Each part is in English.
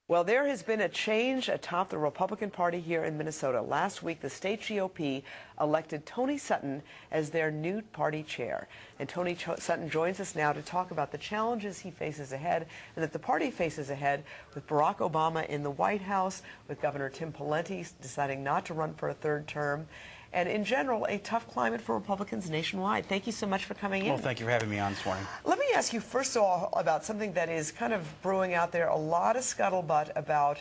Well, there has been a change atop the Republican Party here in Minnesota. Last week, the state GOP elected Tony Sutton as their new party chair. And Tony Sutton joins us now to talk about the challenges he faces ahead and that the party faces ahead with Barack Obama in the White House, with Governor Tim Pawlenty deciding not to run for a third term, and in general, a tough climate for Republicans nationwide. Thank you so much for coming in. Well, thank you for having me on this morning. Let me ask you first of all about something that is kind of brewing out there, a lot of scuttlebutt about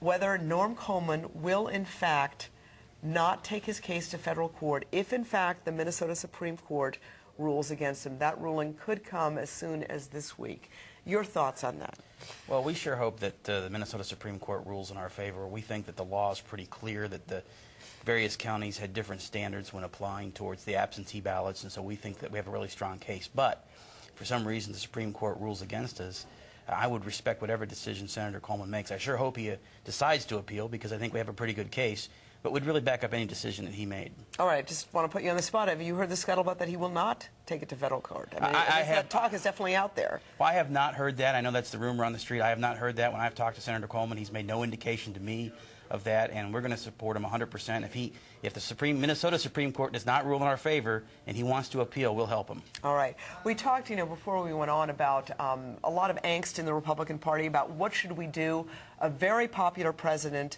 whether Norm Coleman will in fact not take his case to federal court if in fact the Minnesota Supreme Court rules against him. That ruling could come as soon as this week. Your thoughts on that? Well, we sure hope that the Minnesota Supreme Court rules in our favor. We think that the law is pretty clear, that the various counties had different standards when applying towards the absentee ballots, and so we think that we have a really strong case. But for some reason the Supreme Court rules against us. I would respect whatever decision Senator Coleman makes. I sure hope he decides to appeal, because I think we have a pretty good case, but we'd really back up any decision that he made. All right, just want to put you on the spot. Have you heard the scuttlebutt that he will not take it to federal court? I mean, that talk is definitely out there. Well, I have not heard that. I know that's the rumor on the street. I have not heard that. When I've talked to Senator Coleman, he's made no indication to me of that, and we're going to support him 100%. If the Minnesota Supreme Court does not rule in our favor and he wants to appeal, we'll help him. All right. We talked, before we went on about a lot of angst in the Republican Party about what should we do. A very popular president.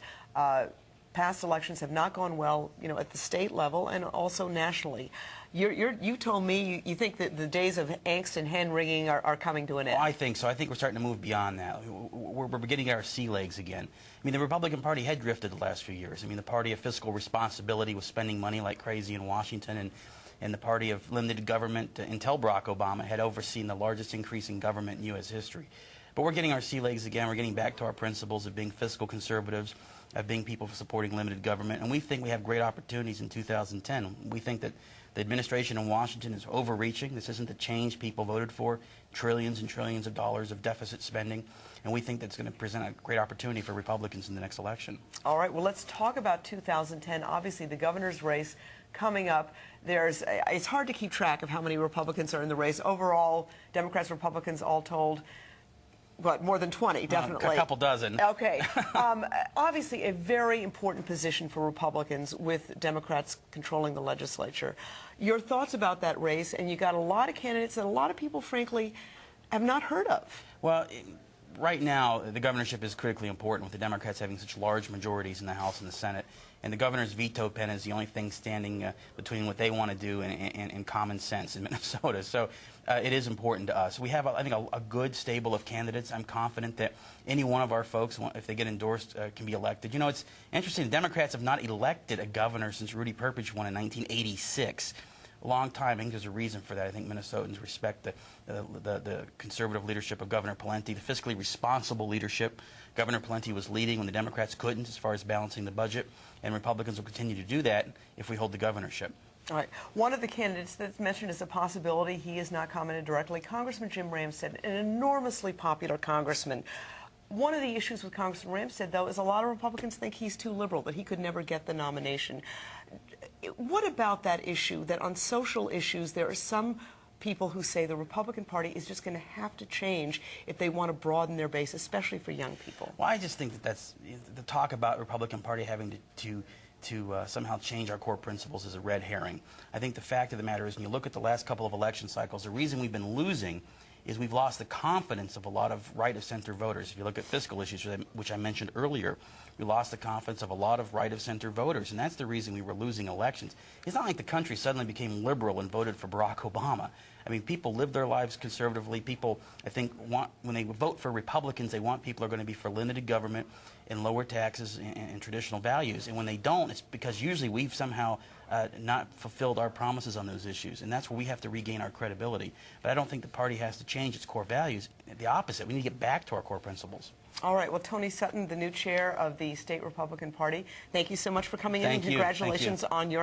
Past elections have not gone well, at the state level and also nationally. You told me you think that the days of angst and hand-wringing are coming to an end. Well, I think so. I think we're starting to move beyond that. We're beginning our sea legs again. I mean, the Republican Party had drifted the last few years. I mean, the party of fiscal responsibility was spending money like crazy in Washington, and the party of limited government until Barack Obama had overseen the largest increase in government in U.S. history. But we're getting our sea legs again. We're getting back to our principles of being fiscal conservatives, of being people supporting limited government, and we think we have great opportunities in 2010. We think that the administration in Washington is overreaching. This isn't the change people voted for, trillions and trillions of dollars of deficit spending, and we think that's going to present a great opportunity for Republicans in the next election. All right, well, let's talk about 2010. Obviously, the governor's race coming up. It's hard to keep track of how many Republicans are in the race. Overall, Democrats, Republicans, all told, what, more than 20, definitely. A couple dozen. Okay. Obviously, a very important position for Republicans with Democrats controlling the legislature. Your thoughts about that race, and you got a lot of candidates that a lot of people, frankly, have not heard of. Well, right now, the governorship is critically important, with the Democrats having such large majorities in the House and the Senate. And the governor's veto pen is the only thing standing between what they want to do and common sense in Minnesota. So it is important to us. We have, I think, a good stable of candidates. I'm confident that any one of our folks, if they get endorsed, can be elected. It's interesting. The Democrats have not elected a governor since Rudy Perpich won in 1986. A long time. I think there's a reason for that. I think Minnesotans respect the conservative leadership of Governor Pawlenty, the fiscally responsible leadership. Governor Pawlenty was leading when the Democrats couldn't, as far as balancing the budget, and Republicans will continue to do that if we hold the governorship. All right. One of the candidates that's mentioned as a possibility, he has not commented directly, Congressman Jim Ramstad, an enormously popular congressman. One of the issues with Congressman Ramstad, though, is a lot of Republicans think he's too liberal, that he could never get the nomination. What about that issue, that on social issues there are some people who say the Republican Party is just going to have to change if they want to broaden their base, especially for young people? Well, I just think that that's the talk about Republican Party having to somehow change our core principles is a red herring. I think the fact of the matter is, when you look at the last couple of election cycles, the reason we've been losing is we've lost the confidence of a lot of right-of-center voters. If you look at fiscal issues, which I mentioned earlier, we lost the confidence of a lot of right-of-center voters, and that's the reason we were losing elections. It's not like the country suddenly became liberal and voted for Barack Obama. I mean, people live their lives conservatively. People, I think, when they vote for Republicans, they want people who are going to be for limited government and lower taxes and traditional values. And when they don't, it's because usually we've somehow not fulfilled our promises on those issues. And that's where we have to regain our credibility. But I don't think the party has to change its core values. The opposite. We need to get back to our core principles. All right. Well, Tony Sutton, the new chair of the state Republican Party, thank you so much for coming in, and congratulations on your election.